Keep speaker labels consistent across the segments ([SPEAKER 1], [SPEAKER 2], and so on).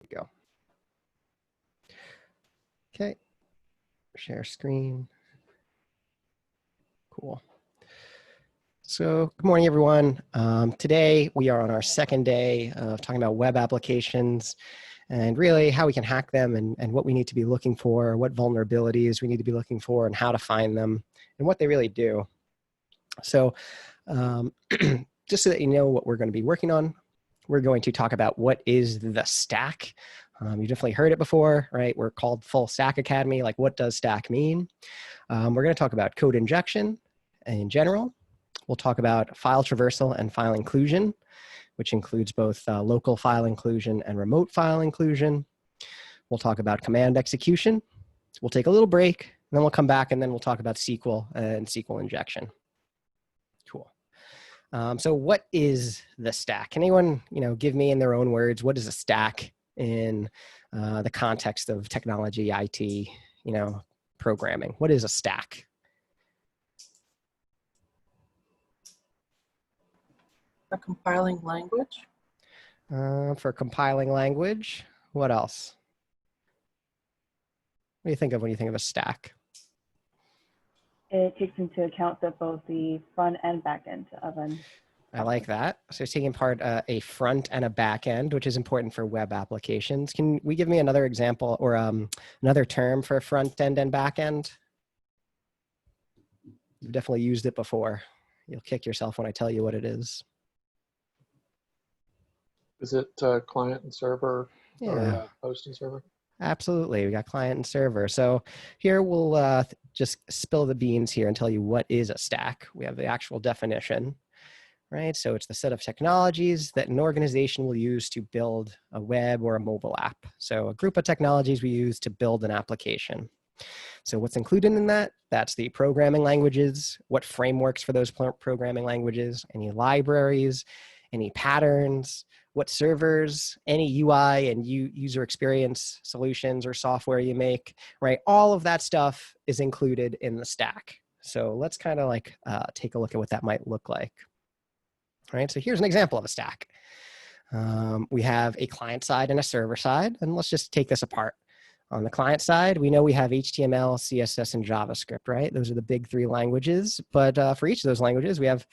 [SPEAKER 1] we go. Okay, share screen. Cool. So good morning, everyone. Today we are on our second day of talking about web applications and really how we can hack them and what we need to be looking for, what vulnerabilities we need to be looking for and how to find them and what they really do. So just so that you know what we're going to be working on, we're going to talk about what is the stack. You definitely heard it before, right? We're called Full Stack Academy. Like, what does stack mean? We're going to talk about code injection in general. We'll talk about file traversal and file inclusion, which includes both local file inclusion and remote file inclusion. We'll talk about command execution. We'll take a little break, and then we'll come back, and then we'll talk about SQL and SQL injection. Cool. So what is the stack? Can anyone, give me in their own words, what is a stack in the context of technology, IT, programming? What is a stack?
[SPEAKER 2] A compiling language.
[SPEAKER 1] For compiling language, what else? What do you think of when you think of a stack?
[SPEAKER 3] It takes into account both the front and back end of an.
[SPEAKER 1] I like that. So it's taking part a front and a back end, which is important for web applications. Can we give me another example or another term for front end and back end? You've definitely used it before. You'll kick yourself when I tell you what it is.
[SPEAKER 4] Is it client and server or host and server?
[SPEAKER 1] Absolutely. We got client and server. So here we'll just spill the beans here and tell you what is a stack. We have the actual definition, right? So it's the set of technologies that an organization will use to build a web or a mobile app. So a group of technologies we use to build an application. So what's included in that? That's the programming languages, what frameworks for those programming languages, any libraries, any patterns, what servers, any UI and user experience solutions or software you make, right? All of that stuff is included in the stack. So let's kind of like take a look at what that might look like. All right, so here's an example of a stack. We have a client side and a server side, and let's just take this apart. On the client side, we know we have HTML, CSS, and JavaScript, right? Those are the big three languages. But for each of those languages, we have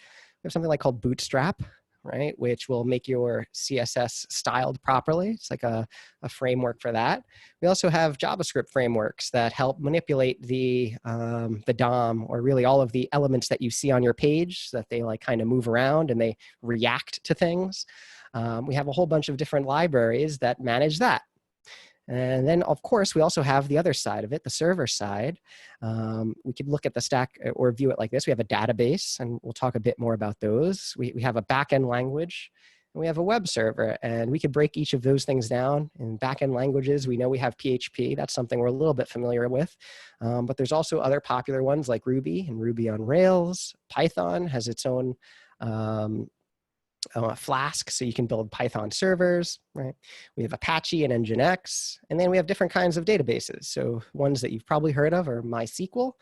[SPEAKER 1] something like called Bootstrap, right? Which will make your CSS styled properly. It's like a framework for that. We also have JavaScript frameworks that help manipulate the DOM, or really all of the elements that you see on your page, so that they like kind of move around and they react to things. We have a whole bunch of different libraries that manage that. And then, of course, we also have the other side of it, the server side. We could look at the stack or view it like this. We have a database, and we'll talk a bit more about those. We have a backend language, and we have a web server. And we could break each of those things down. In backend languages, we know we have PHP. That's something we're a little bit familiar with. But there's also other popular ones like Ruby and Ruby on Rails. Python has its own Flask, so you can build Python servers, right? We have Apache and Nginx, and then we have different kinds of databases. So ones that you've probably heard of are MySQL,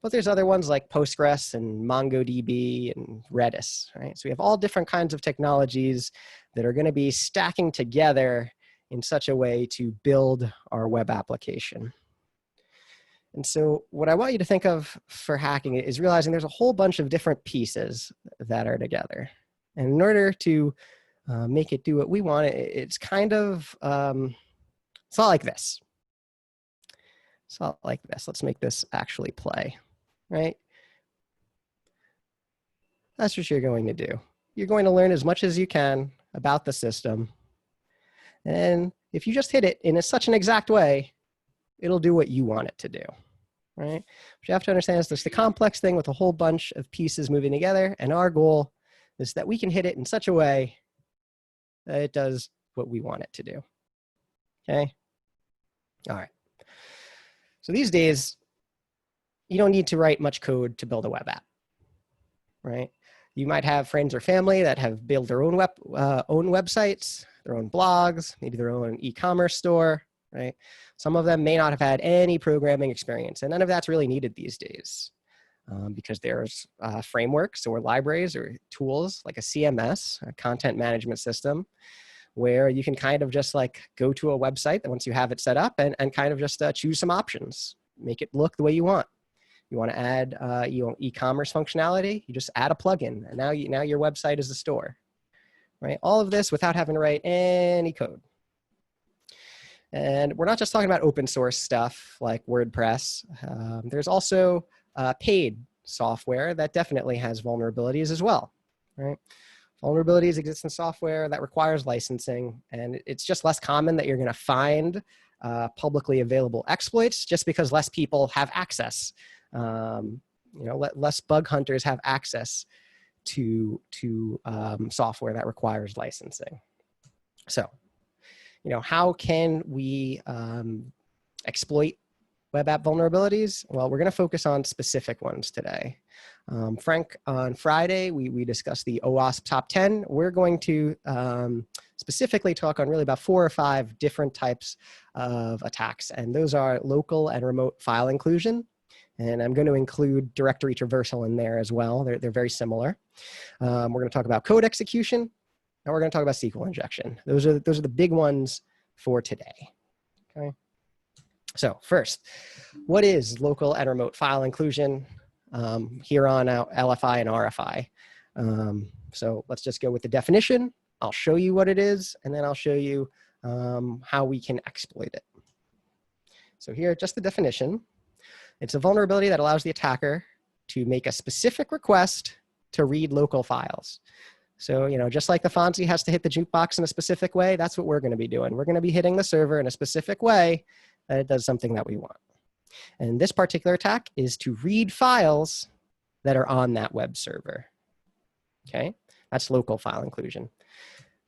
[SPEAKER 1] but there's other ones like Postgres and MongoDB and Redis, right? So we have all different kinds of technologies that are going to be stacking together in such a way to build our web application. And so what I want you to think of for hacking it is realizing there's a whole bunch of different pieces that are together. And in order to make it do what we want, it's kind of, it's not like this. It's not like this. Let's make this actually play, right? That's what you're going to do. You're going to learn as much as you can about the system. And if you just hit it in such an exact way, it'll do what you want it to do, right? What you have to understand is there's the complex thing with a whole bunch of pieces moving together, and our goal is that we can hit it in such a way that it does what we want it to do, okay? All right. So these days, you don't need to write much code to build a web app, right? You might have friends or family that have built their own websites, their own blogs, maybe their own e-commerce store, right? Some of them may not have had any programming experience, and none of that's really needed these days. Because there's frameworks or libraries or tools like a CMS, a content management system, where you can kind of just like go to a website that once you have it set up and kind of just choose some options, make it look the way you want. You want to add e-commerce functionality, you just add a plugin, and now your website is a store, right? All of this without having to write any code. And we're not just talking about open source stuff like WordPress. There's also paid software that definitely has vulnerabilities as well, right? Vulnerabilities exist in software that requires licensing, and it's just less common that you're going to find publicly available exploits just because less people have access. Less bug hunters have access to software that requires licensing. So, how can we exploit web app vulnerabilities? Well, we're going to focus on specific ones today. Frank, on Friday, we discussed the OWASP top 10. We're going to specifically talk on really about 4 or 5 different types of attacks, and those are local and remote file inclusion. And I'm going to include directory traversal in there as well. They're very similar. We're going to talk about code execution, and we're going to talk about SQL injection. Those are the big ones for today. Okay. So first, what is local and remote file inclusion here on LFI and RFI? So let's just go with the definition. I'll show you what it is, and then I'll show you how we can exploit it. So here, just the definition. It's a vulnerability that allows the attacker to make a specific request to read local files. So, just like the Fonzie has to hit the jukebox in a specific way, that's what we're going to be doing. We're going to be hitting the server in a specific way that it does something that we want. And this particular attack is to read files that are on that web server. Okay, that's local file inclusion.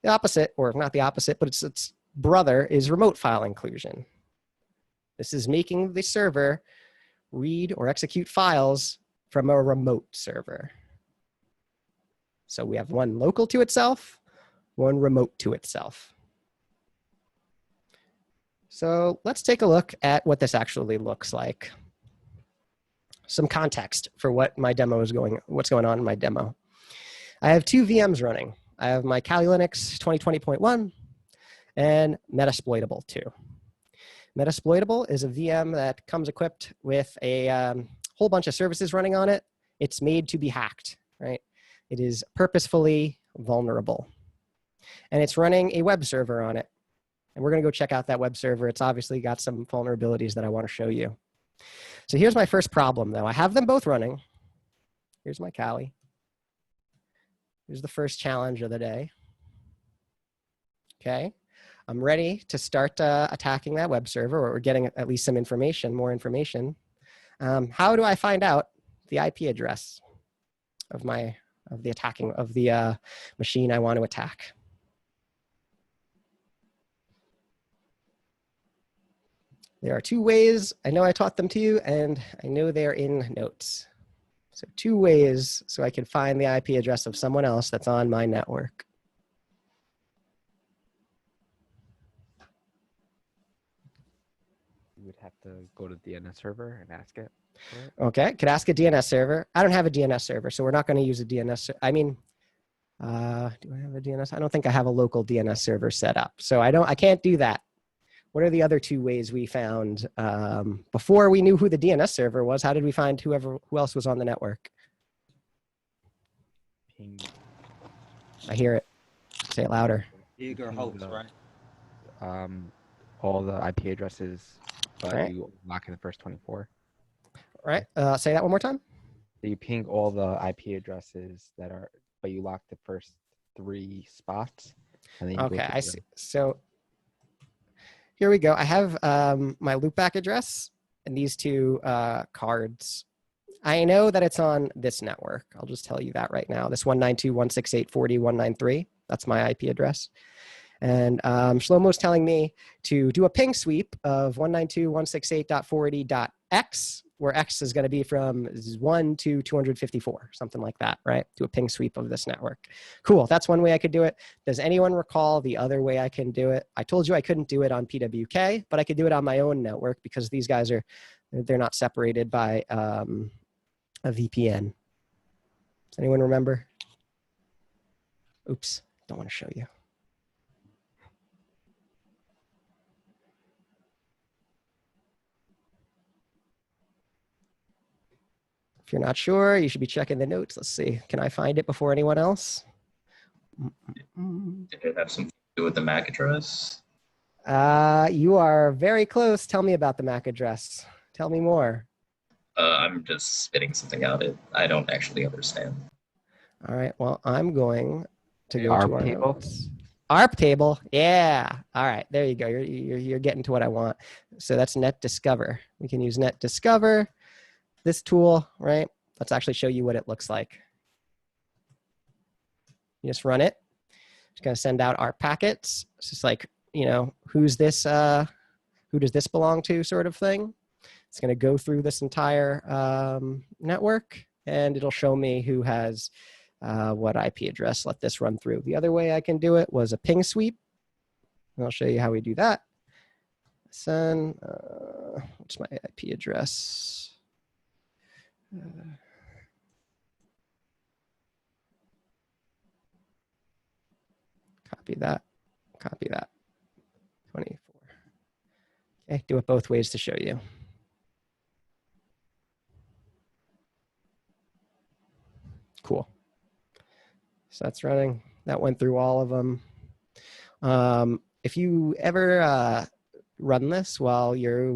[SPEAKER 1] The opposite, or not the opposite, but its brother is remote file inclusion. This is making the server read or execute files from a remote server. So we have one local to itself, one remote to itself. So let's take a look at what this actually looks like. Some context for what my demo is what's going on in my demo. I have 2 VMs running. I have my Kali Linux 2020.1 and Metasploitable 2. Metasploitable is a VM that comes equipped with a whole bunch of services running on it. It's made to be hacked, right? It is purposefully vulnerable. And it's running a web server on it. And we're going to go check out that web server. It's obviously got some vulnerabilities that I want to show you. So here's my first problem, though. I have them both running. Here's my Kali. Here's the first challenge of the day. Okay. I'm ready to start attacking that web server, or getting at least some information, more information. How do I find out the IP address of the machine I want to attack? There are 2 ways. I know I taught them to you, and I know they're in notes. So 2 ways so I can find the IP address of someone else that's on my network.
[SPEAKER 5] You would have to go to the DNS server and ask it.
[SPEAKER 1] Okay, could ask a DNS server. I don't have a DNS server, so we're not going to use a DNS. I mean, do I have a DNS? I don't think I have a local DNS server set up, so I can't do that. What are the other 2 ways we found before we knew who the DNS server was? How did we find who else was on the network?
[SPEAKER 5] Ping.
[SPEAKER 1] I hear it. Say it louder.
[SPEAKER 6] Eager host, right?
[SPEAKER 5] All the IP addresses, but
[SPEAKER 1] Right.
[SPEAKER 5] you lock in the first 24.
[SPEAKER 1] Right. Say that one more time.
[SPEAKER 5] So you ping all the IP addresses but you lock the first 3 spots. And then you
[SPEAKER 1] Okay, I see. So here we go. I have my loopback address and these 2 cards. I know that it's on this network. I'll just tell you that right now. This 192.168.40.193. That's my IP address. And Shlomo's telling me to do a ping sweep of 192.168.40.x, where X is going to be from 1 to 254, something like that, right? Do a ping sweep of this network. Cool, that's one way I could do it. Does anyone recall the other way I can do it? I told you I couldn't do it on PWK, but I could do it on my own network because these guys they're not separated by a VPN. Does anyone remember? Oops, don't want to show you. If you're not sure, you should be checking the notes. Let's see. Can I find it before anyone else?
[SPEAKER 6] Did it have something to do with the MAC address?
[SPEAKER 1] You are very close. Tell me about the MAC address. Tell me more.
[SPEAKER 6] I'm just spitting something out. I don't actually understand.
[SPEAKER 1] All right. Well, I'm going to go
[SPEAKER 5] ARP
[SPEAKER 1] to our
[SPEAKER 5] table?
[SPEAKER 1] notes. ARP table. Yeah. All right. There you go. You're getting to what I want. So that's NetDiscover. We can use NetDiscover, this tool, right? Let's actually show you what it looks like. You just run it. It's going to send out our packets. It's just like, you know, who's this? Who does this belong to, sort of thing. It's going to go through this entire network, and it'll show me who has what IP address. Let this run through. The other way I can do it was a ping sweep. And I'll show you how we do that. Send, what's my IP address? Copy that. Copy that. 24. Okay, do it both ways to show you. Cool. So that's running. That went through all of them. If you ever run this while you're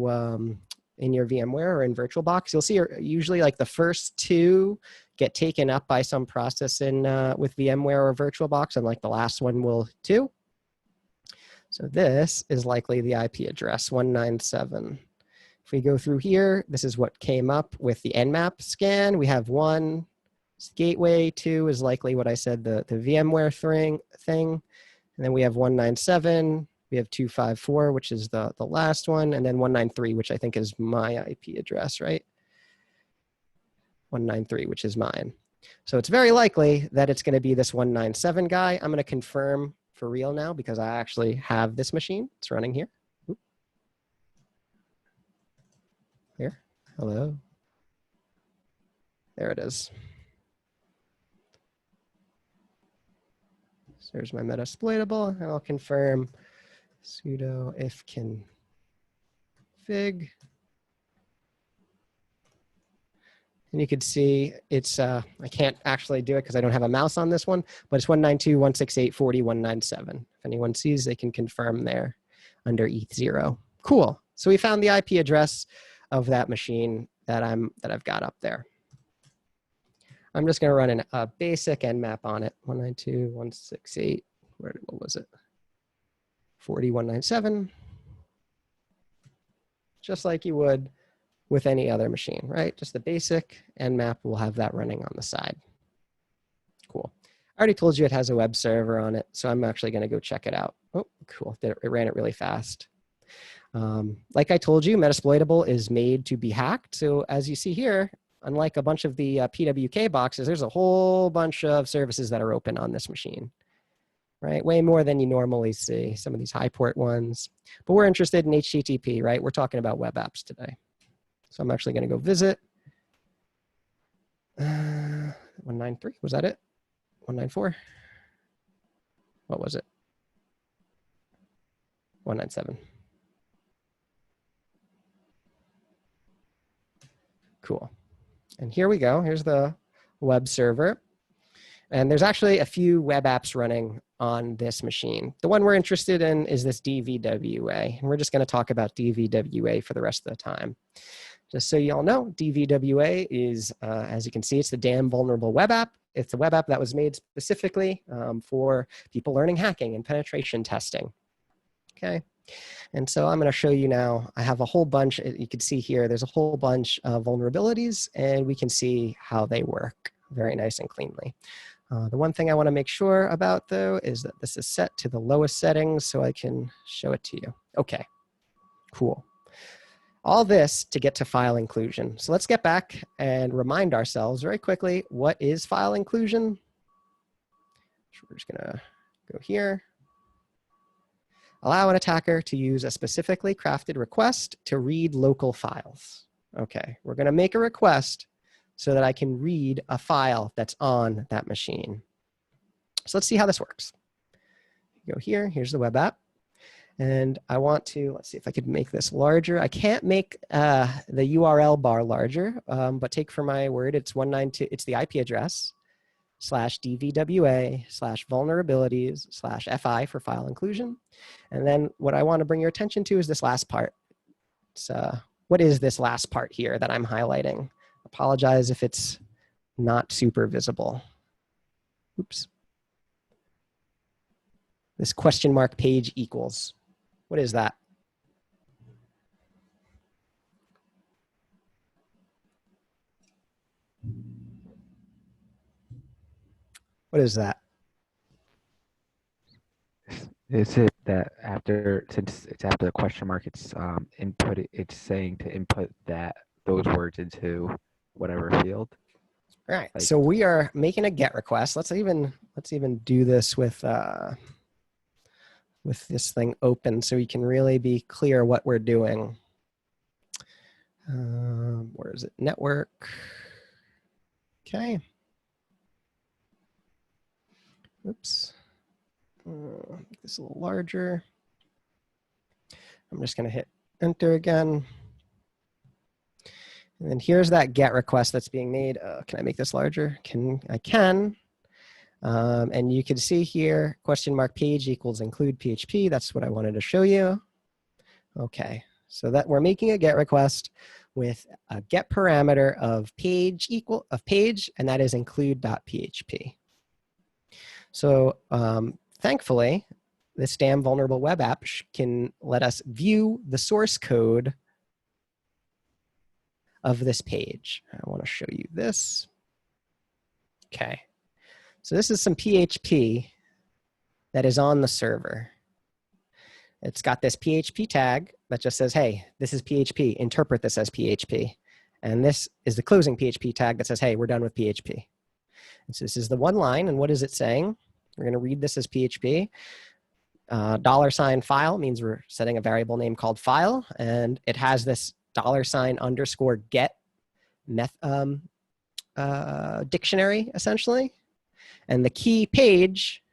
[SPEAKER 1] in your VMware or in VirtualBox, you'll see usually like the first two get taken up by some process in with VMware or VirtualBox, and like the last one will too. So this is likely the IP address, 197. If we go through here, this is what came up with the Nmap scan. We have one gateway, two is likely what I said, the VMware thing. And then we have 197, we have 254, which is the last one, and then 193, which I think is my IP address, right? 193, which is mine. So it's very likely that it's going to be this 197 guy. I'm going to confirm for real now because I actually have this machine. It's running here. Oop. Here. Hello. There it is. So there's my metasploitable, and I'll confirm sudo if config. And you can see it's, I can't actually do it because I don't have a mouse on this one, but it's 192.168.40.197. If anyone sees, they can confirm there under ETH0. Cool. So we found the IP address of that machine that I've got up there. I'm just going to run a basic Nmap on it. 192.168. What was it? 40.197. Just like you would with any other machine, right? Just the basic Nmap will have that running on the side. Cool. I already told you it has a web server on it, so I'm actually going to go check it out. Oh, cool. It ran it really fast. Like I told you, Metasploitable is made to be hacked. So as you see here, unlike a bunch of the PWK boxes, there's a whole bunch of services that are open on this machine, right? Way more than you normally see, some of these high port ones. But we're interested in HTTP, right? We're talking about web apps today. So I'm actually going to go visit. 193, was that it? 194? What was it? 197. Cool. And here we go. Here's the web server. And there's actually a few web apps running on this machine. The one we're interested in is this DVWA. And we're just going to talk about DVWA for the rest of the time. Just so you all know, DVWA is, as you can see, it's the Damn Vulnerable Web App. It's a web app that was made specifically for people learning hacking and penetration testing. Okay. And so I'm going to show you now, I have a whole bunch, you can see here, there's a whole bunch of vulnerabilities, and we can see how they work very nice and cleanly. The one thing I want to make sure about, though, is that this is set to the lowest settings so I can show it to you. Okay, cool. All this to get to file inclusion. So let's get back and remind ourselves very quickly, what is file inclusion? So we're just going to go here. Allow an attacker to use a specifically crafted request to read local files. Okay, we're going to make a request so that I can read a file that's on that machine. So let's see how this works. Go here, here's the web app. And I want to, let's see if I could make this larger. I can't make the URL bar larger, but take for my word, it's 192, it's the IP address /DVWA/vulnerabilities/FI for file inclusion. And then what I want to bring your attention to is this last part. What is this last part here that I'm highlighting? Apologize if it's not super visible. Oops. This question mark page equals. What is that? What is that?
[SPEAKER 5] Is it that after, since it's after the question mark, it's it's saying to input those words into whatever field?
[SPEAKER 1] All right.
[SPEAKER 5] Like-
[SPEAKER 1] So we are making a GET request. Let's even do this with this thing open so we can really be clear what we're doing. Where is it? Network. Okay. Oops. Make this a little larger. I'm just going to hit enter again. And then here's that GET request that's being made. Can I make this larger? I can. And you can see here, question mark page equals include PHP. That's what I wanted to show you. Okay, so that we're making a GET request with a GET parameter of page, and that is include.php. So thankfully, this damn vulnerable web app can let us view the source code of this page. I want to show you this. Okay. So this is some PHP that is on the server. It's got this PHP tag that just says, hey, this is PHP. Interpret this as PHP. And this is the closing PHP tag that says, hey, we're done with PHP. And so this is the one line. And what is it saying? We're going to read this as PHP. $file means we're setting a variable name called file. And it has this $_get dictionary, essentially. And the key page,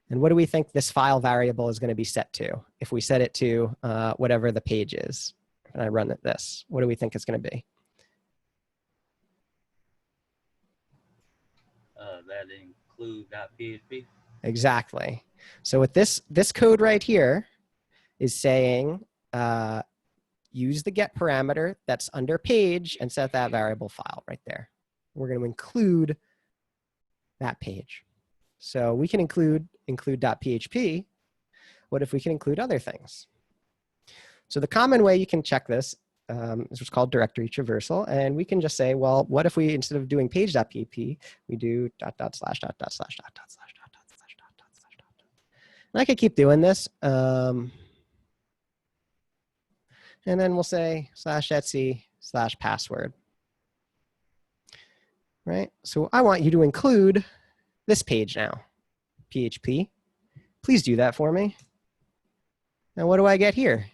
[SPEAKER 1] and what do we think this file variable is going to be set to? If we set it to whatever the page is, and I run this, what do we think it's going to be?
[SPEAKER 7] That include.php.
[SPEAKER 1] Exactly. So with this code right here is saying use the get parameter that's under page and set that variable file right there. We're going to include that page. So we can include.php. What if we can include other things? So the common way you can check this is what's called directory traversal. And we can just say, well, what if we, instead of doing page.php, we do .. And I could keep doing this. And then we'll say /etc/password. Right? So I want you to include this page now, PHP. Please do that for me. Now what do I get here?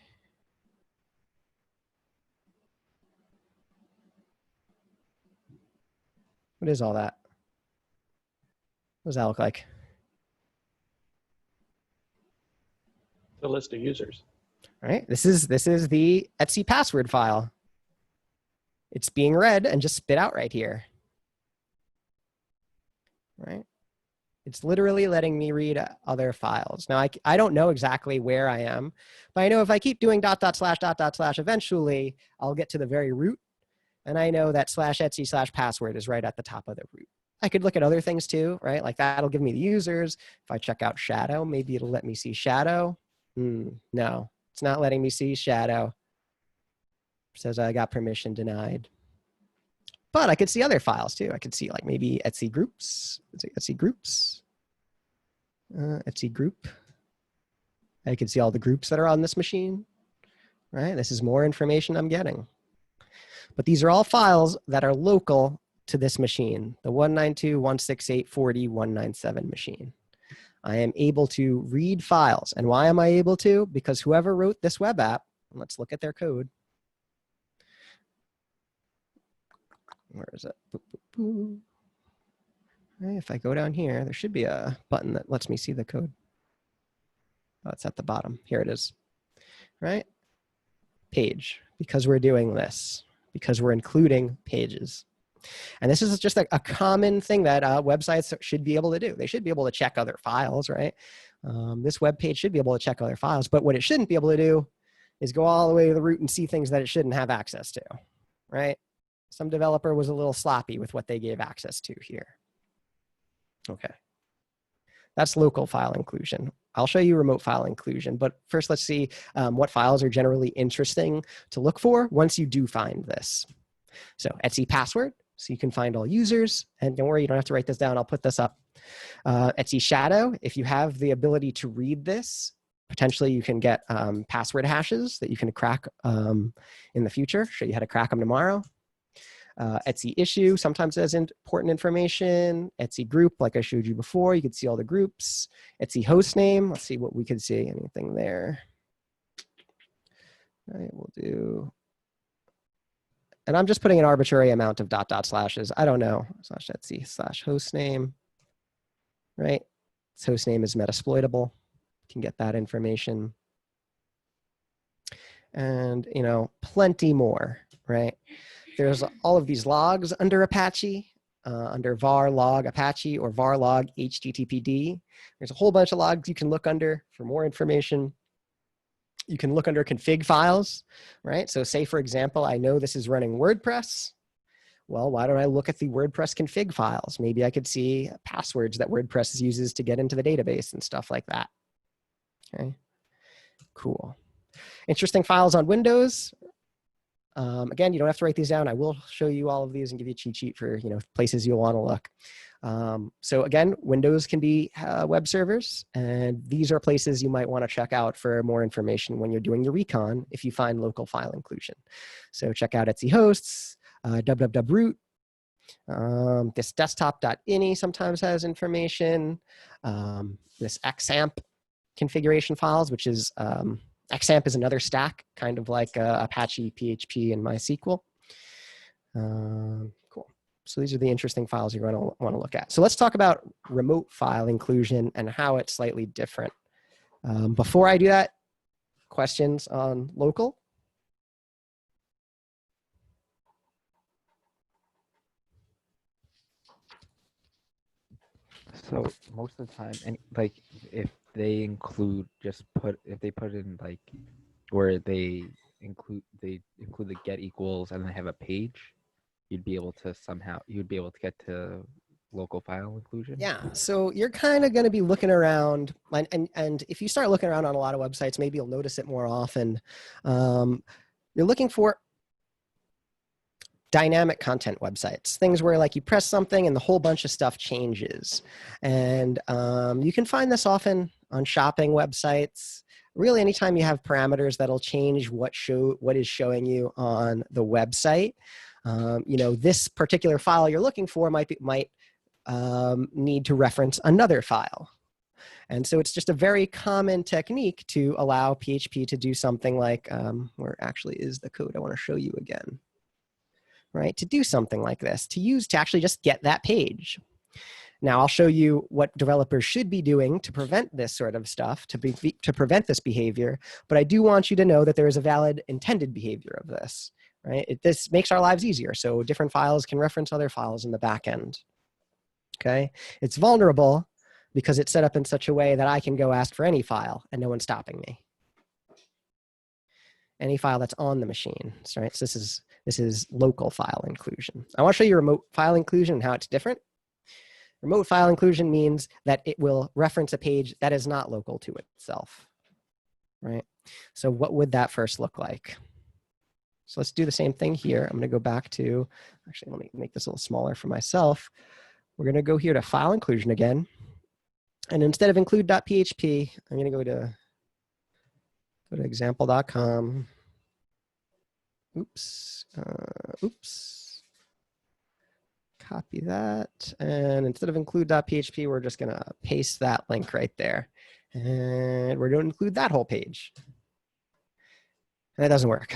[SPEAKER 1] What is all that? What does that look like?
[SPEAKER 4] The list of users.
[SPEAKER 1] All right, this is the Etsy password file. It's being read and just spit out right here. Right? It's literally letting me read other files. Now, I don't know exactly where I am, but I know if I keep doing .. eventually I'll get to the very root. And I know that /etsy/password is right at the top of the root. I could look at other things too, right? Like that'll give me the users. If I check out shadow, maybe it'll let me see shadow. No, it's not letting me see shadow. It says I got permission denied. But I could see other files too. I could see like maybe Etsy groups. Etsy groups. Etsy group. I could see all the groups that are on this machine. Right? This is more information I'm getting. But these are all files that are local to this machine, the 192.168.40.197 machine. I am able to read files. And why am I able to? Because whoever wrote this web app, let's look at their code. Where is it? Boop, boop, boop. Right, if I go down here, there should be a button that lets me see the code. Oh, it's at the bottom. Here it is, right? Page, because we're doing this, because we're including pages. And this is just a common thing that websites should be able to do. They should be able to check other files, right? This web page should be able to check other files, but what it shouldn't be able to do is go all the way to the root and see things that it shouldn't have access to, right? Some developer was a little sloppy with what they gave access to here. Okay. That's local file inclusion. I'll show you remote file inclusion, but first let's see what files are generally interesting to look for once you do find this. So Etsy password, so you can find all users, and don't worry, you don't have to write this down, I'll put this up. Etsy shadow, if you have the ability to read this, potentially you can get password hashes that you can crack in the future. Show you how to crack them tomorrow. Etsy issue sometimes has important information. Etsy group, like I showed you before, you can see all the groups. Etsy host name, let's see what we could see, anything there. All right, we'll do, and I'm just putting an arbitrary amount of // I don't know, /Etsy / host name, right? Its host name is Metasploitable. You can get that information. And, you know, plenty more, right? There's all of these logs under Apache, under var log Apache or var log HTTPD. There's a whole bunch of logs you can look under for more information. You can look under config files, right? So say, for example, I know this is running WordPress. Well, why don't I look at the WordPress config files? Maybe I could see passwords that WordPress uses to get into the database and stuff like that. Okay, cool. Interesting files on Windows. Again, you don't have to write these down. I will show you all of these and give you a cheat sheet for, you know, places you'll want to look. So again, Windows can be web servers, and these are places you might want to check out for more information when you're doing your recon if you find local file inclusion. So check out Etsy hosts, www.root. This desktop.ini sometimes has information. This XAMPP configuration files, which is XAMPP is another stack, kind of like Apache, PHP, and MySQL. Cool. So these are the interesting files you're going to want to look at. So let's talk about remote file inclusion and how it's slightly different. Before I do that, questions on local?
[SPEAKER 5] So most of the time, and like if they include if they put in like where they include the get equals and then have a page, you'd be able to get to local file inclusion.
[SPEAKER 1] Yeah, so you're kind of going to be looking around, and if you start looking around on a lot of websites, maybe you'll notice it more often. You're looking for dynamic content websites, things where like you press something and the whole bunch of stuff changes. And you can find this often on shopping websites. Really, anytime you have parameters that'll change what is showing you on the website. You know, this particular file you're looking for might need to reference another file. And so it's just a very common technique to allow PHP to do something like, where actually is the code I want to show you again. Right, to do something like this, to actually just get that page. Now I'll show you what developers should be doing to prevent this sort of stuff, to prevent this behavior, but I do want you to know that there is a valid intended behavior of this, right? This makes our lives easier, so different files can reference other files in the back end, okay? It's vulnerable because it's set up in such a way that I can go ask for any file and no one's stopping me. Any file that's on the machine, right? So this is local file inclusion. I want to show you remote file inclusion and how it's different. Remote file inclusion means that it will reference a page that is not local to itself, right? So what would that first look like? So let's do the same thing here. I'm going to go back to, actually, let me make this a little smaller for myself. We're going to go here to file inclusion again. And instead of include.php, I'm going to go to example.com. Oops. Copy that. And instead of include.php, we're just going to paste that link right there. And we're going to include that whole page. And it doesn't work.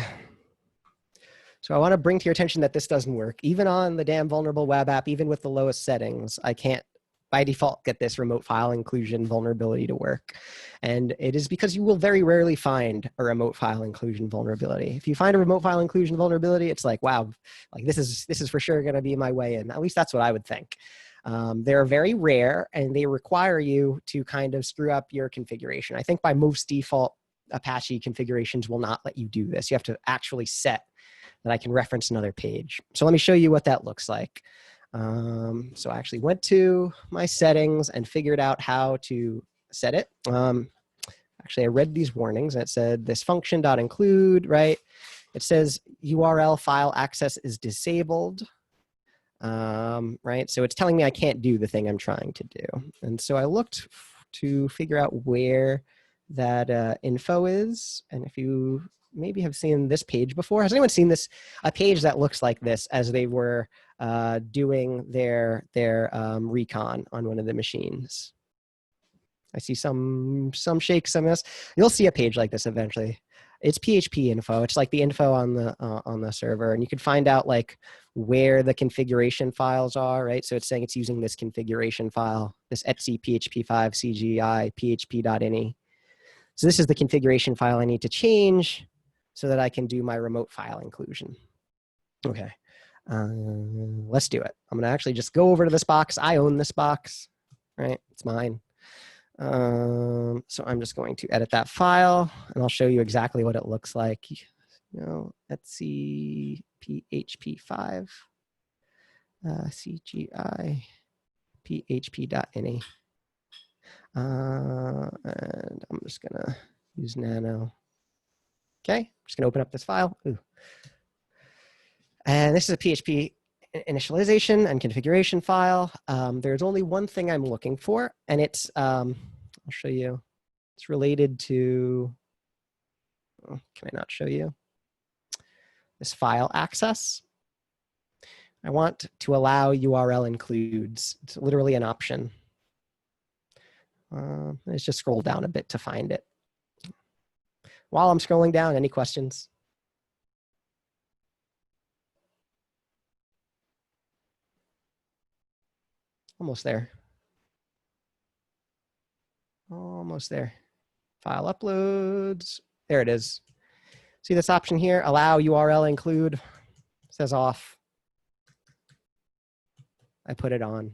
[SPEAKER 1] So I want to bring to your attention that this doesn't work. Even on the damn vulnerable web app, even with the lowest settings, I can't by default get this remote file inclusion vulnerability to work. And it is because you will very rarely find a remote file inclusion vulnerability. If you find a remote file inclusion vulnerability, it's like, wow, like this is for sure going to be my way in. At least that's what I would think. They're very rare, and they require you to kind of screw up your configuration. I think by most default, Apache configurations will not let you do this. You have to actually set that I can reference another page. So let me show you what that looks like. So I actually went to my settings and figured out how to set it. Actually, I read these warnings, and it said this function.include, right? It says URL file access is disabled, right? So it's telling me I can't do the thing I'm trying to do. And so I looked to figure out where that info is. And if you maybe have seen this page before, has anyone seen this? A page that looks like this as they were doing their recon on one of the machines. I see some shakes, some miss. You'll see a page like this eventually. It's PHP info. It's like the info on the server, and you can find out like where the configuration files are, right? So it's saying it's using this configuration file, this etc php5 cgi php.ini. So this is the configuration file I need to change so that I can do my remote file inclusion. Okay, let's do it. I'm gonna actually just go over to this box. I own this box, right? It's mine. So I'm just going to edit that file, and I'll show you exactly what it looks like. You know, etc php5 cgi php.ini. And I'm just gonna use nano. Okay, I'm just gonna open up this file. Ooh. And this is a PHP initialization and configuration file. There's only one thing I'm looking for, and it's, I'll show you. It's related to, oh, can I not show you? This file access. I want to allow URL includes. It's literally an option. Let's just scroll down a bit to find it. While I'm scrolling down, any questions? Almost there. Almost there. File uploads. There it is. See this option here? Allow URL include. It says off. I put it on.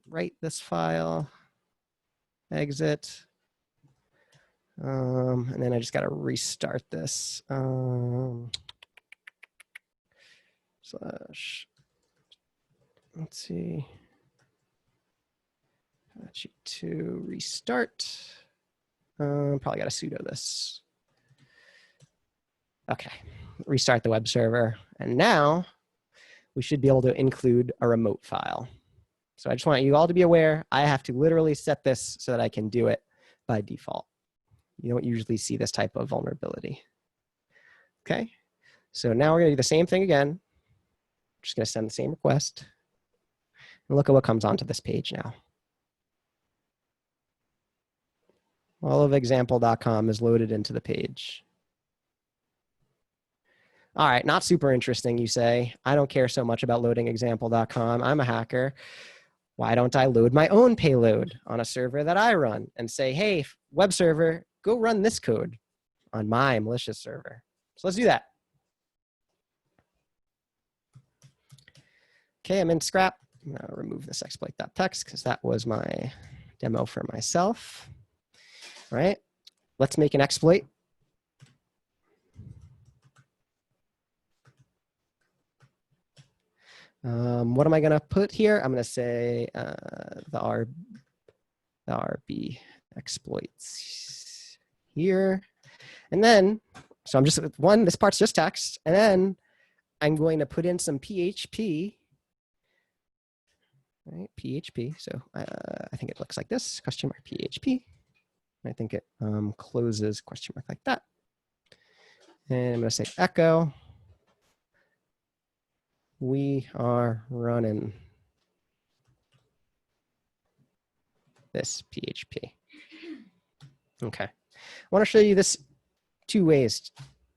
[SPEAKER 1] Write this file. Exit. And then I just got to restart this. Slash. Let's see. Apache 2 restart. Probably got to sudo this. Okay, restart the web server. And now we should be able to include a remote file. So I just want you all to be aware, I have to literally set this so that I can do it by default. You don't usually see this type of vulnerability. Okay, so now we're gonna do the same thing again. I'm just gonna send the same request. And look at what comes onto this page now. All of example.com is loaded into the page. All right, not super interesting, you say. I don't care so much about loading example.com. I'm a hacker. Why don't I load my own payload on a server that I run and say, hey, web server, go run this code on my malicious server. So let's do that. Okay, I'm in Scrap. I'm gonna remove this exploit.txt because that was my demo for myself. All right, let's make an exploit. What am I gonna put here? I'm gonna say the RB exploits here. And then, so I'm just, this part's just text. And then I'm going to put in some PHP. Right, PHP. So I think it looks like this, question mark PHP. I think it closes question mark like that. And I'm going to say echo. We are running this PHP. Okay. I want to show you this two ways,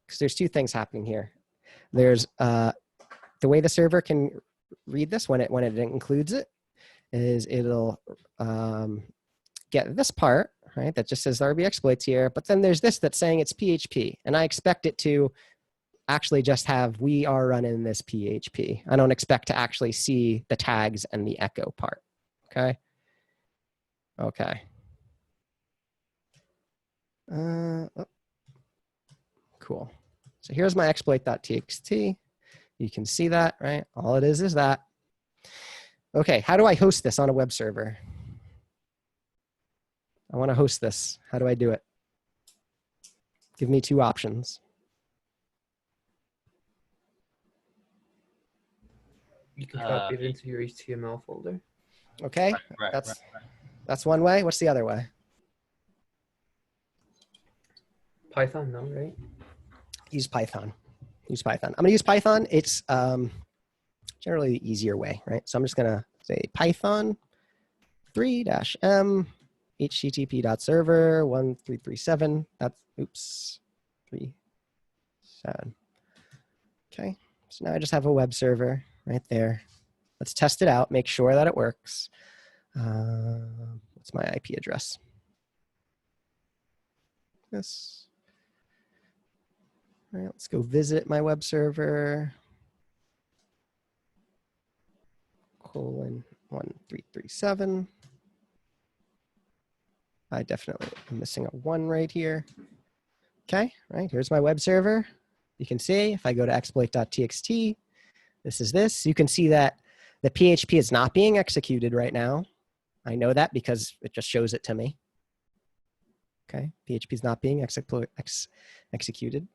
[SPEAKER 1] because there's two things happening here. There's the way the server can read this when it includes it is it'll get this part, right? That just says RB exploits here, but then there's this that's saying it's PHP, and I expect it to actually just have we are running this PHP. I don't expect to actually see the tags and the echo part. Okay. Okay. Cool. So here's my exploit.txt. You can see that, right? All it is that. Okay, how do I host this on a web server? I want to host this. How do I do it? Give me two options.
[SPEAKER 8] You can copy it into your HTML folder.
[SPEAKER 1] Okay,
[SPEAKER 7] Right.
[SPEAKER 1] that's one way. What's the other way?
[SPEAKER 8] Python, no, right?
[SPEAKER 1] Use Python. Use Python. I'm going to use Python. It's generally the easier way, right? So I'm just going to say Python 3-m http.server 1337. That's, oops, 37. Okay, so now I just have a web server right there. Let's test it out, make sure that it works. What's my IP address? This. All right, let's go visit my web server. :1337. I definitely am missing a 1 right here. Okay, right, here's my web server. You can see if I go to exploit.txt, this is this. You can see that the PHP is not being executed right now. I know that because it just shows it to me. Okay, PHP is not being executed.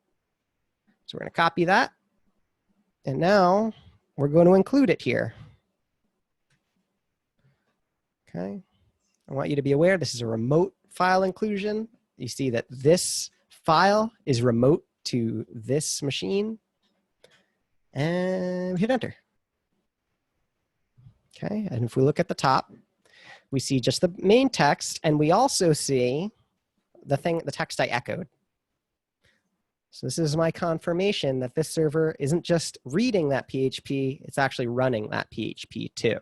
[SPEAKER 1] So we're going to copy that. And now we're going to include it here. Okay. I want you to be aware this is a remote file inclusion. You see that this file is remote to this machine. And hit enter. Okay. And if we look at the top, we see just the main text, and we also see the text I echoed. So this is my confirmation that this server isn't just reading that PHP, it's actually running that PHP too.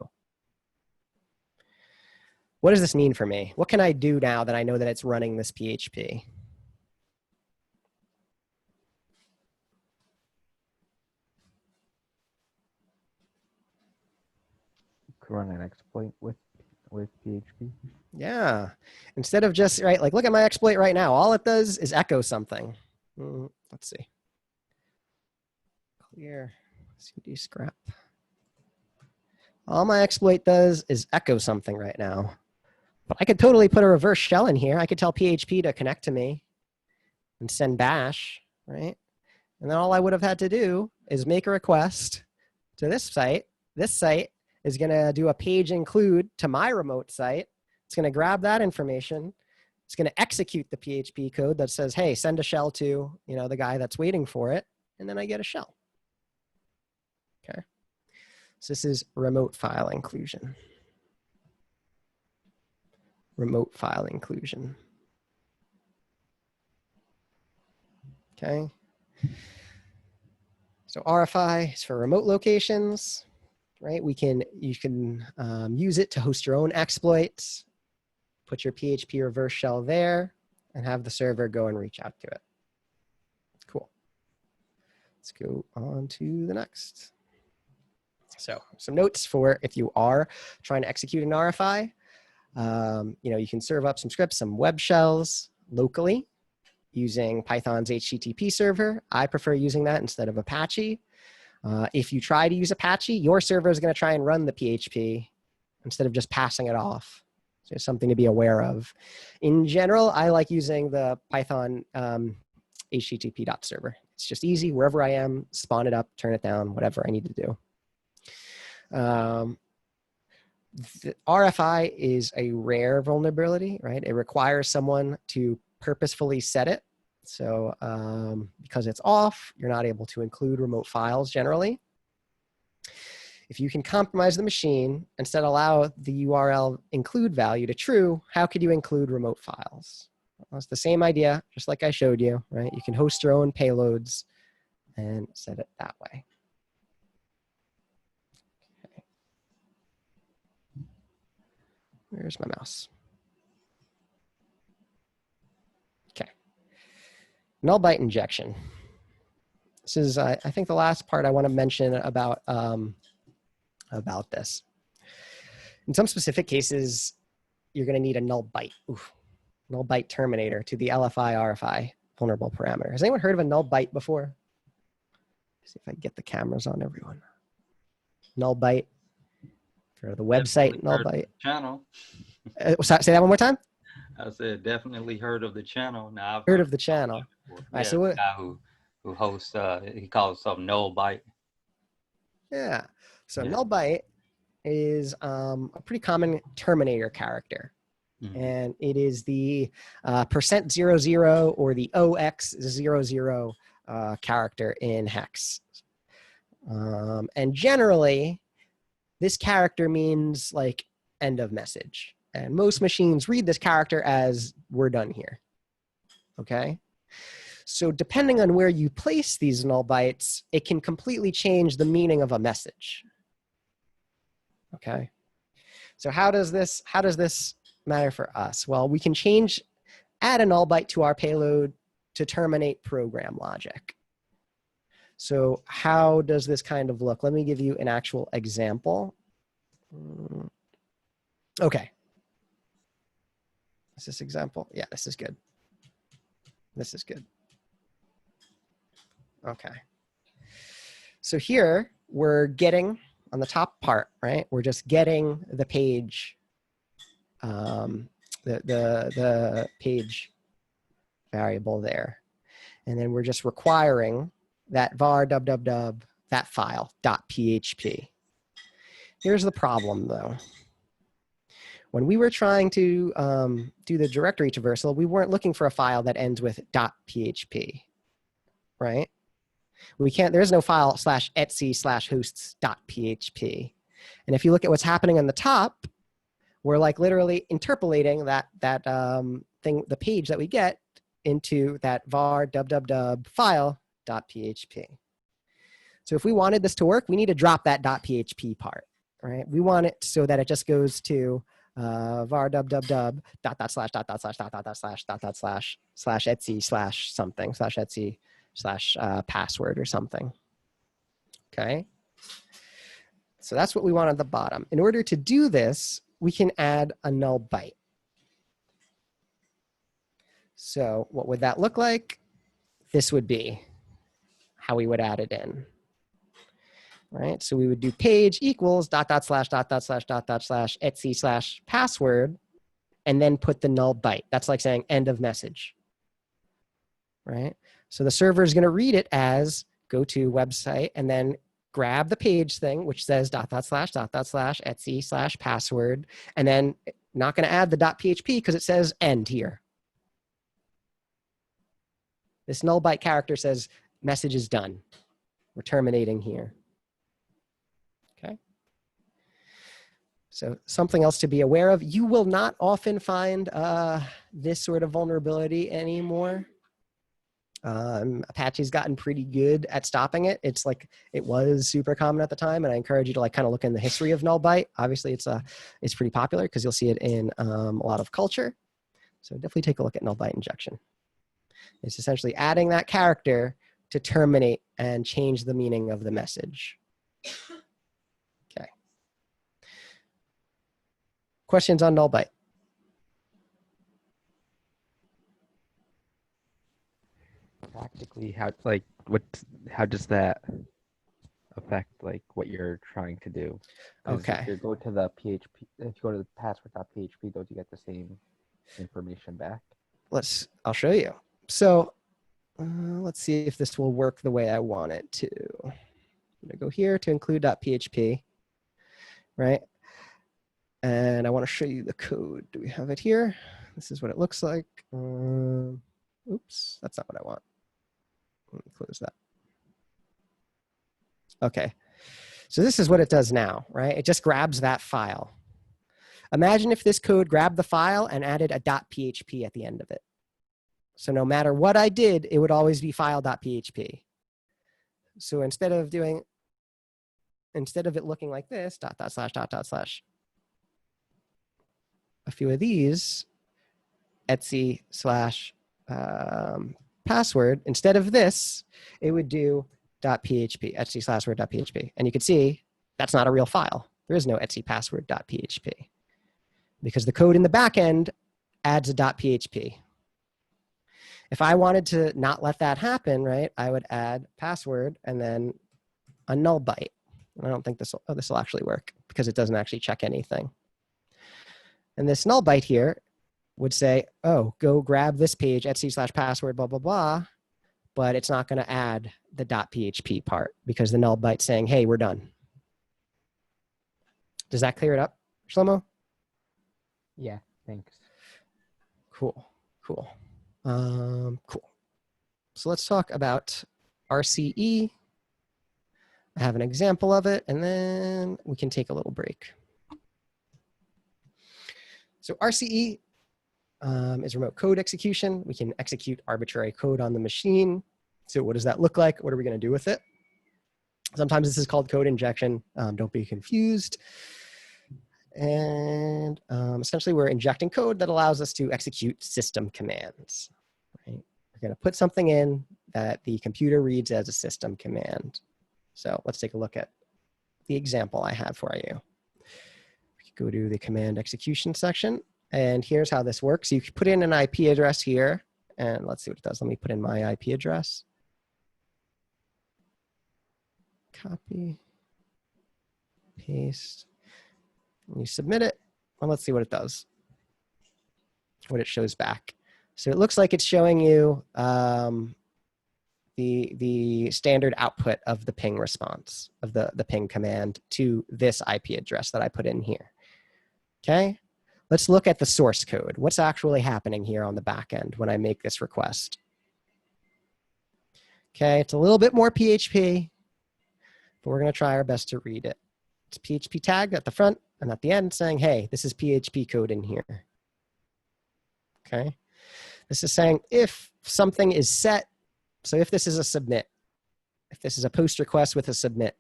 [SPEAKER 1] What does this mean for me? What can I do now that I know that it's running this PHP?
[SPEAKER 5] Could run an exploit with PHP.
[SPEAKER 1] Yeah. Instead of just, right, like look at my exploit right now. All it does is echo something. Let's see. Clear cd scrap. All my exploit does is echo something right now. But I could totally put a reverse shell in here. I could tell PHP to connect to me and send bash, right? And then all I would have had to do is make a request to this site. This site is going to do a page include to my remote site. It's going to grab that information. It's going to execute the PHP code that says, hey, send a shell to, you know, the guy that's waiting for it. And then I get a shell. Okay. So this is remote file inclusion. Remote file inclusion. Okay. So RFI is for remote locations, right? You can use it to host your own exploits, put your PHP reverse shell there, and have the server go and reach out to it. Cool. Let's go on to the next. So some notes for if you are trying to execute an RFI. You can serve up some scripts, some web shells locally using Python's HTTP server. I prefer using that instead of Apache. If you try to use Apache, your server is going to try and run the PHP instead of just passing it off. So it's something to be aware of. In general, I like using the Python http.server. It's just easy. Wherever I am, spawn it up, turn it down, whatever I need to do. The RFI is a rare vulnerability, right? It requires someone to purposefully set it. So because it's off, you're not able to include remote files generally. If you can compromise the machine, instead allow the URL include value to true, how could you include remote files? Well, it's the same idea, just like I showed you, right? You can host your own payloads and set it that way. Where's my mouse? Okay. Null byte injection. This is, I think, the last part I want to mention about this. In some specific cases, you're going to need a null byte. Oof. Null byte terminator to the LFI RFI vulnerable parameter. Has anyone heard of a null byte before? See if I can get the cameras on everyone. Null byte for the website.
[SPEAKER 9] Definitely
[SPEAKER 1] Null
[SPEAKER 9] heard of
[SPEAKER 1] byte.
[SPEAKER 9] the channel.
[SPEAKER 1] Say that one more time.
[SPEAKER 9] I said definitely heard of the channel. Now I've
[SPEAKER 1] Heard of the channel.
[SPEAKER 9] before.
[SPEAKER 1] All right,
[SPEAKER 9] Yeah,
[SPEAKER 1] so
[SPEAKER 9] the
[SPEAKER 1] what-
[SPEAKER 9] guy who hosts he calls himself Null Byte.
[SPEAKER 1] Yeah. So
[SPEAKER 9] Yeah.
[SPEAKER 1] null byte is a pretty common terminator character.
[SPEAKER 9] Mhm.
[SPEAKER 1] And it is the %00 or the OX00 character in hex. And generally, this character means like end of message. And most machines read this character as we're done here. Okay? So depending on where you place these null bytes, it can completely change the meaning of a message. Okay? So how does this matter for us? Well, we can add a null byte to our payload to terminate program logic. So how does this kind of look? Let me give you an actual example. Okay. Is this example? Yeah, this is good. This is good. Okay. So here we're getting on the top part, right? We're just getting the page, the page variable there. And then we're just requiring that var www, that file, .php. Here's the problem though. When we were trying to do the directory traversal, we weren't looking for a file that ends with .php, right? We can't, there's no file /etc/hosts.php. And if you look at what's happening on the top, we're like literally interpolating that thing, the page that we get into that var www file.php. So if we wanted this to work, we need to drop that .php part, right? We want it so that it just goes to var www /etsy/something/etsy/ password or something. Okay. So that's what we want at the bottom. In order to do this, we can add a null byte. So what would that look like? This would be how we would add it in. Right? So we would do page equals .. /etsy/password and then put the null byte. That's like saying end of message. Right? So the server is going to read it as go to website and then grab the page thing, which says .. /etsy/password, and then not going to add the .php because it says end here. This null byte character says message is done. We're terminating here. Okay. So something else to be aware of. You will not often find this sort of vulnerability anymore. Apache's gotten pretty good at stopping it. It's like it was super common at the time, and I encourage you to like kind of look in the history of null byte. Obviously, it's pretty popular because you'll see it in a lot of culture. So definitely take a look at null byte injection. It's essentially adding that character to terminate and change the meaning of the message. Okay. Questions on null byte?
[SPEAKER 5] Practically, how does that affect like what you're trying to do? 'Cause
[SPEAKER 1] Okay.
[SPEAKER 5] If you go to the PHP, if you go to the password.php, don't you get the same information back?
[SPEAKER 1] I'll show you. So let's see if this will work the way I want it to. I'm gonna go here to include .php, right? And I want to show you the code. Do we have it here? This is what it looks like. Oops, that's not what I want. Let me close that. Okay, so this is what it does now, right? It just grabs that file. Imagine if this code grabbed the file and added a .php at the end of it. So no matter what I did, it would always be file.php. So instead of it looking like this, .. a few of these, Etsy / password, instead of this, it would do .php, Etsy / password.php. And you can see that's not a real file. There is no Etsy password.php because the code in the back end adds a .php. If I wanted to not let that happen, right, I would add password and then a null byte. And I don't think this will actually work because it doesn't actually check anything. And this null byte here would say, oh, go grab this page, Etsy / password, blah, blah, blah. But it's not going to add the .php part because the null byte's saying, hey, we're done. Does that clear it up, Shlomo?
[SPEAKER 5] Yeah, thanks.
[SPEAKER 1] Cool. Cool. So let's talk about RCE. I have an example of it, and then we can take a little break. So RCE is remote code execution. We can execute arbitrary code on the machine. So what does that look like? What are we going to do with it? Sometimes this is called code injection. Don't be confused. And essentially, we're injecting code that allows us to execute system commands. Right? We're going to put something in that the computer reads as a system command. So let's take a look at the example I have for you. Go to the command execution section. And here's how this works. You can put in an IP address here. And let's see what it does. Let me put in my IP address. Copy. Paste. And you submit it. Well, let's see what it does. What it shows back. So it looks like it's showing you the standard output of the ping response, of the ping command to this IP address that I put in here. Okay, let's look at the source code. What's actually happening here on the back end when I make this request? Okay, it's a little bit more PHP, but we're going to try our best to read it. It's PHP tag at the front and at the end saying, hey, this is PHP code in here. Okay, this is saying if something is set, so if this is a submit, if this is a post request with a submit,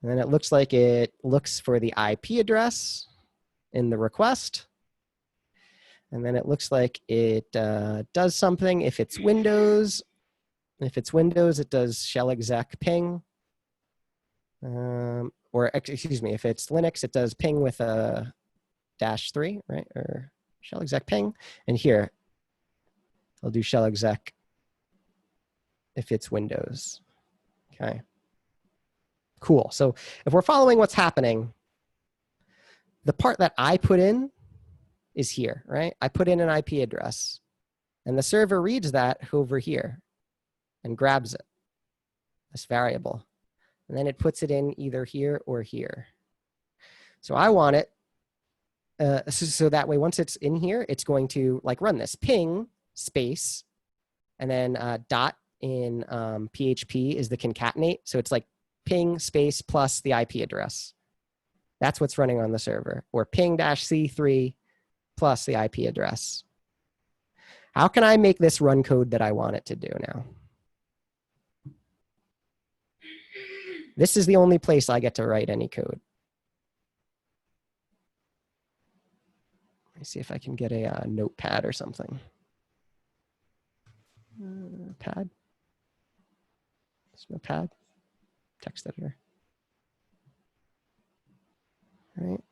[SPEAKER 1] and then it looks like it looks for the IP address in the request. And then it looks like it does something. If it's Windows, it does shell exec ping. Or excuse me, if it's Linux, it does ping with a -3, right? Or shell exec ping. And here, I'll do shell exec if it's Windows. Okay. Cool. So if we're following what's happening, the part that I put in is here, right? I put in an IP address, and the server reads that over here and grabs it, this variable. And then it puts it in either here or here. So I want it, so that way once it's in here, it's going to like run this ping space, and then dot in PHP is the concatenate. So it's like ping space plus the IP address. That's what's running on the server, or ping-c3 plus the IP address. How can I make this run code that I want it to do now? This is the only place I get to write any code. Let me see if I can get a notepad or something. Pad. There's no pad. Text editor. All right.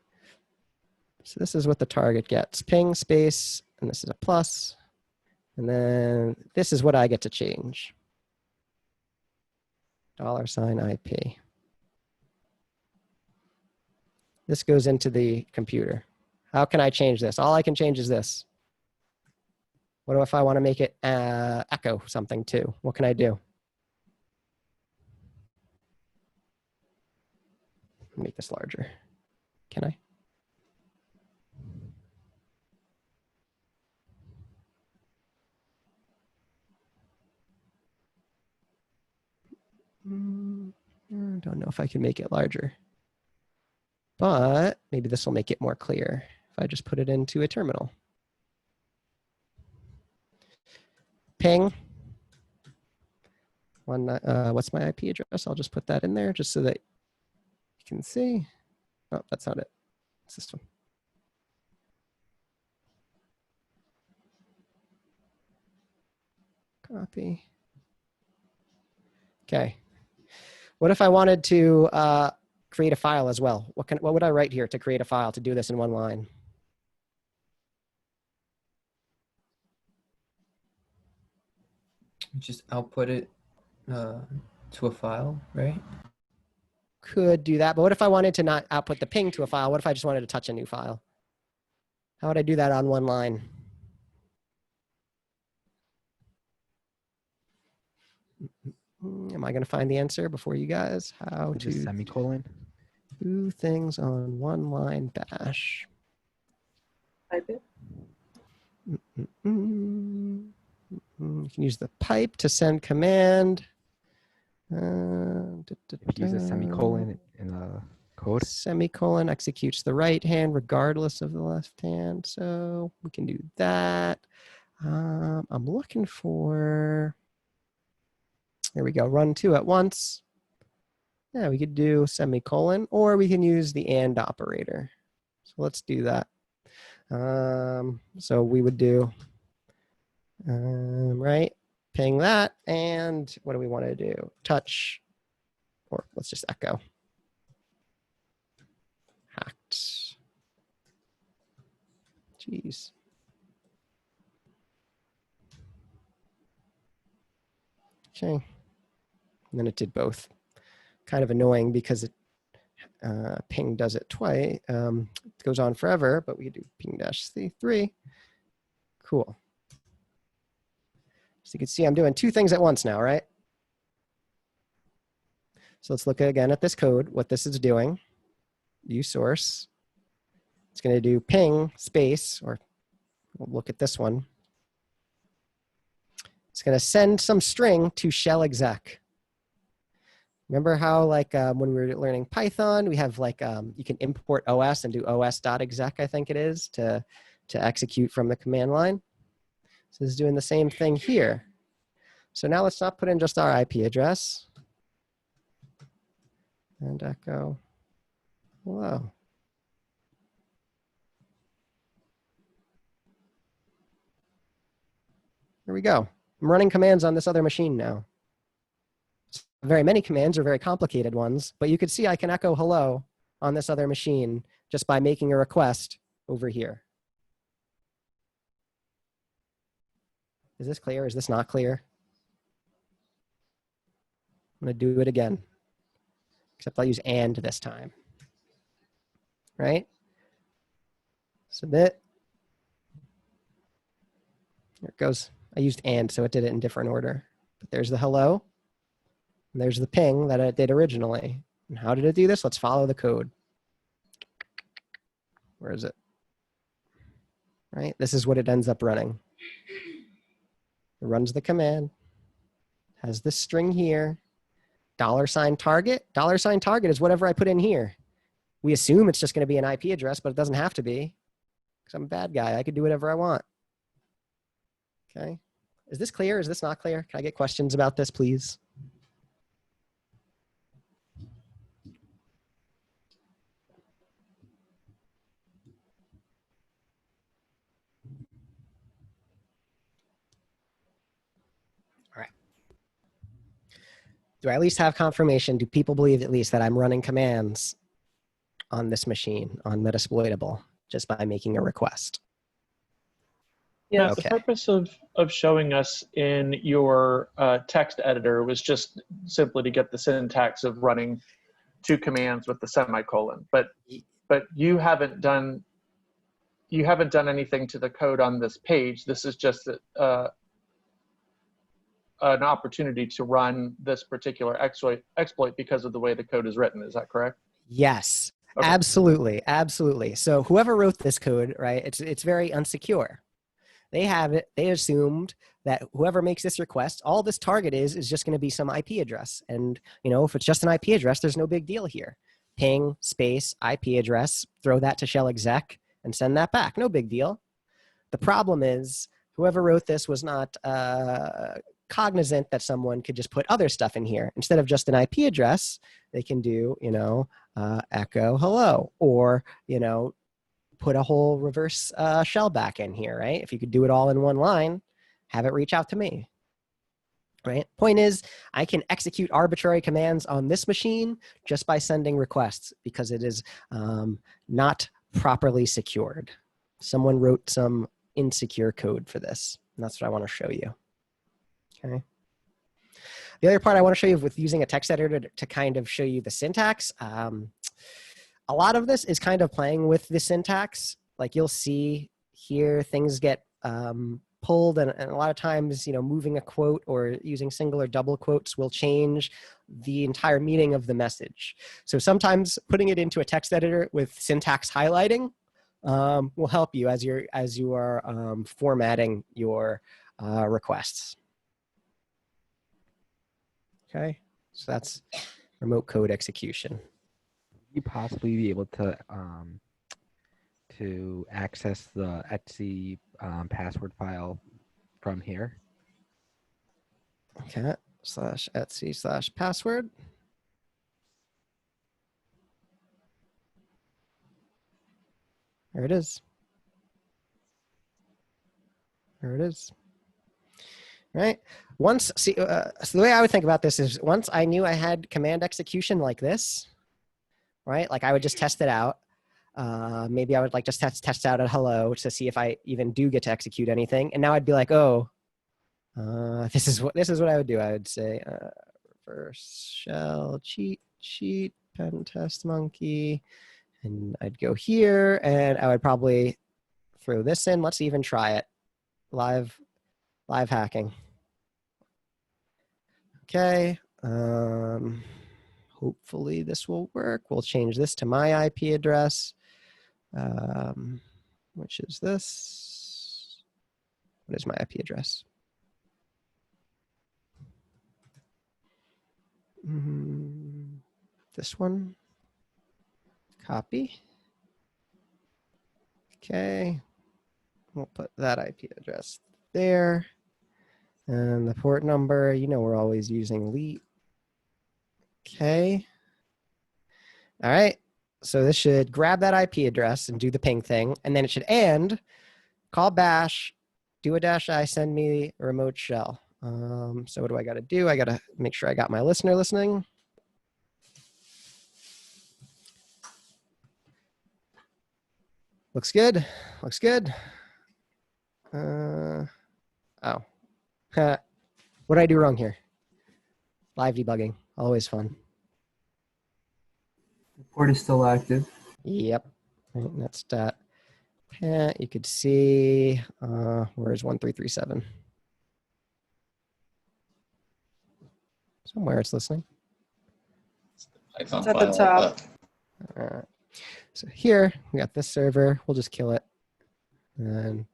[SPEAKER 1] So this is what the target gets. Ping space, and this is a plus. And then this is what I get to change. $IP. This goes into the computer. How can I change this? All I can change is this. What if I want to make it echo something too? What can I do? Make this larger. Can I? Don't know if I can make it larger, but maybe this will make it more clear if I just put it into a terminal. Ping. What's my IP address? I'll just put that in there just so that you can see. Oh, that's not it. System. Copy. Okay. What if I wanted to create a file as well? What would I write here to create a file to do this in one line?
[SPEAKER 8] Just output it to a file, right?
[SPEAKER 1] Could do that, but what if I wanted to not output the ping to a file? What if I just wanted to touch a new file? How would I do that on one line? Am I going to find the answer before you guys? How
[SPEAKER 5] With a
[SPEAKER 1] to
[SPEAKER 5] semicolon.
[SPEAKER 1] do things on one line bash.
[SPEAKER 2] Type it.
[SPEAKER 1] You can use the pipe to send command.
[SPEAKER 5] If you use a semicolon in a code.
[SPEAKER 1] Semicolon executes the right hand regardless of the left hand. So we can do that. I'm looking for, there we go, run two at once. Yeah, we could do semicolon, or we can use the and operator. So let's do that. So we would do, right, ping that, and what do we want to do? Touch, or let's just echo. Hacked. Jeez. Okay. And then it did both. Kind of annoying because it ping does it twice. It goes on forever, but we could do ping dash C3. Cool. So you can see I'm doing two things at once now, right? So let's look again at this code, what this is doing. Use source. It's going to do ping space, or we'll look at this one. It's going to send some string to shell exec. Remember how like when we were learning Python, we have like, you can import OS and do os.exec, I think it is, to execute from the command line. So this is doing the same thing here. So now let's not put in just our IP address. And echo hello. Here we go. I'm running commands on this other machine now. Very many commands are very complicated ones, but you could see I can echo hello on this other machine just by making a request over here. Is this clear? Is this not clear? I'm going to do it again, except I'll use and this time. Right? Submit. There it goes. I used and, so it did it in different order. But there's the hello. And there's the ping that it did originally. And how did it do this? Let's follow the code. Where is it? Right? This is what it ends up running. It runs the command, has this string here, $target. $target is whatever I put in here. We assume it's just going to be an IP address, but it doesn't have to be, because I'm a bad guy. I could do whatever I want. Okay. Is this clear? Is this not clear? Can I get questions about this, please? Do I at least have confirmation? Do people believe at least that I'm running commands on this machine, on Metasploitable, just by making a request?
[SPEAKER 4] Yeah,
[SPEAKER 1] Okay.
[SPEAKER 4] the purpose of showing us in your text editor was just simply to get the syntax of running two commands with the semicolon. But you haven't done anything to the code on this page. This is just an opportunity to run this particular exploit because of the way the code is written. Is that correct?
[SPEAKER 1] Yes,
[SPEAKER 4] Okay.
[SPEAKER 1] absolutely, absolutely. So whoever wrote this code, right, it's very unsecure. They have it, they assumed that whoever makes this request, all this target is just going to be some IP address. And, you know, if it's just an IP address, there's no big deal here. Ping, space, IP address, throw that to shell exec and send that back. No big deal. The problem is whoever wrote this was not cognizant that someone could just put other stuff in here. Instead of just an IP address, they can do, you know, echo hello, or, you know, put a whole reverse shell back in here, right? If you could do it all in one line, have it reach out to me. right? Point is, I can execute arbitrary commands on this machine just by sending requests because it is not properly secured. Someone wrote some insecure code for this, and that's what I want to show you. Okay. The other part I want to show you with using a text editor to kind of show you the syntax. A lot of this is kind of playing with the syntax. Like you'll see here, things get pulled, and a lot of times, moving a quote or using single or double quotes will change the entire meaning of the message. So sometimes putting it into a text editor with syntax highlighting will help you as you are formatting your requests. Okay, so that's remote code execution.
[SPEAKER 5] You possibly be able to access the Etsy password file from here.
[SPEAKER 1] Okay, /Etsy/password. There it is. There it is. Right. So the way I would think about this is once I knew I had command execution like this, right? Like I would just test it out. Maybe I would like just test out a hello to see if I even do get to execute anything. And now I'd be like, oh, this is what I would do. I would say reverse shell cheat sheet pen test monkey, and I'd go here and I would probably throw this in. Let's even try it. Live hacking. Okay. Hopefully this will work. We'll change this to my IP address, which is this. What is my IP address? This one. Copy. Okay. We'll put that IP address there. And the port number, we're always using LEET. Okay. All right. So this should grab that IP address and do the ping thing. And then it should call bash, do a -i, send me a remote shell. So what do I got to do? I got to make sure I got my listener listening. Looks good. Looks good. Oh. What did I do wrong here? Live debugging. Always fun.
[SPEAKER 8] The port is still active.
[SPEAKER 1] Yep. Right, that's that. Yeah, you could see where's 1337? Somewhere it's listening.
[SPEAKER 6] Python
[SPEAKER 2] It's at the
[SPEAKER 6] file
[SPEAKER 2] top.
[SPEAKER 6] up.
[SPEAKER 1] All right. So here we got this server. We'll just kill it. And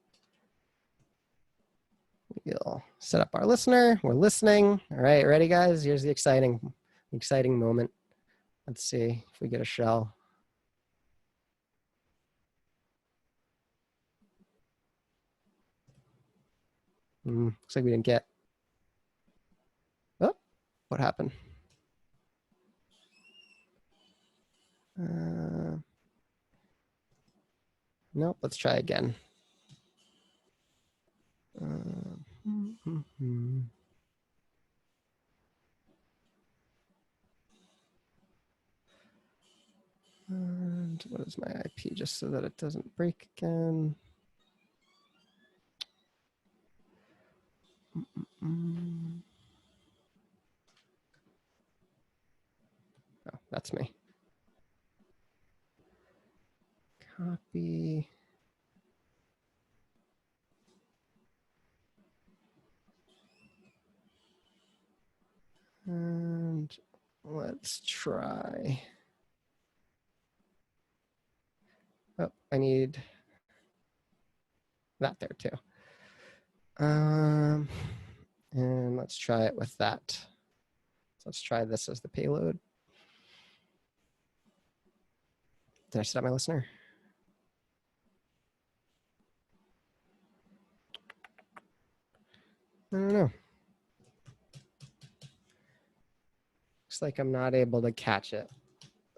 [SPEAKER 1] we'll set up our listener. We're listening. All right, ready, guys? Here's the exciting moment. Let's see if we get a shell. Looks like we didn't get. Oh, what happened? Nope, let's try again. And what is my IP, just so that it doesn't break again? Oh, that's me. Copy. And let's try. Oh, I need that there too. And let's try it with that. So let's try this as the payload. Did I set up my listener? I don't know. Looks like I'm not able to catch it.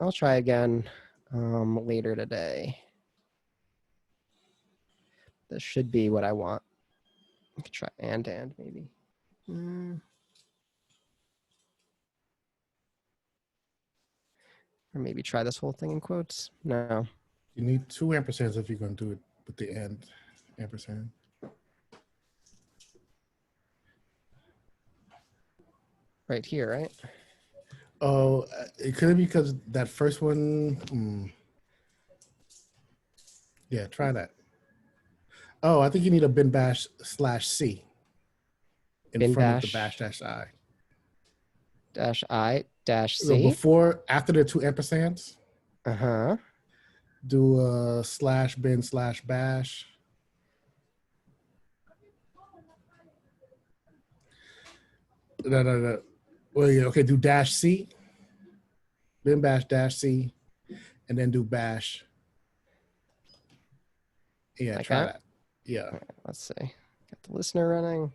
[SPEAKER 1] I'll try again later today. This should be what I want. I could try and maybe. Or maybe try this whole thing in quotes. No.
[SPEAKER 10] You need 2 ampersands if you're going to do it with the end ampersand.
[SPEAKER 1] Right here, right?
[SPEAKER 10] Oh, it could be because that first one. Yeah, try that. Oh, I think you need a bin bash /C in
[SPEAKER 1] Bin
[SPEAKER 10] front of the
[SPEAKER 1] bash.
[SPEAKER 10] bash -I.
[SPEAKER 1] Dash I dash
[SPEAKER 10] So
[SPEAKER 1] C.
[SPEAKER 10] after the 2 ampersands,
[SPEAKER 1] Uh-huh.
[SPEAKER 10] do a /bin/bash. No. Well, yeah, okay, do -C, bin bash -C, and then do bash. Yeah,
[SPEAKER 1] Like
[SPEAKER 10] try
[SPEAKER 1] that?
[SPEAKER 10] that. Yeah.
[SPEAKER 1] All right, let's see. Got the listener running.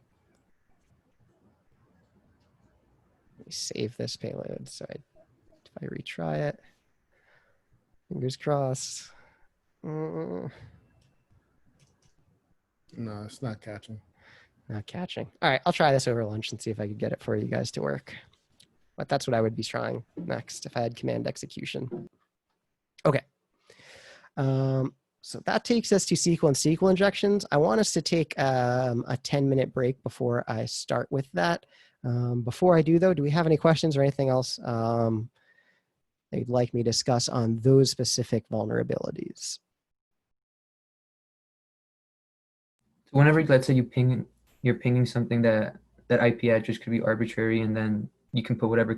[SPEAKER 1] Let me save this payload. So if I retry it, fingers crossed.
[SPEAKER 10] No, it's not catching.
[SPEAKER 1] Not catching. All right, I'll try this over lunch and see if I could get it for you guys to work. But that's what I would be trying next if I had command execution. Okay. So that takes us to SQL and SQL injections. I want us to take a 10-minute break before I start with that. Before I do, though, do we have any questions or anything else they'd like me to discuss on those specific vulnerabilities?
[SPEAKER 8] So whenever, let's say you're pinging something that IP address could be arbitrary, and then you can put whatever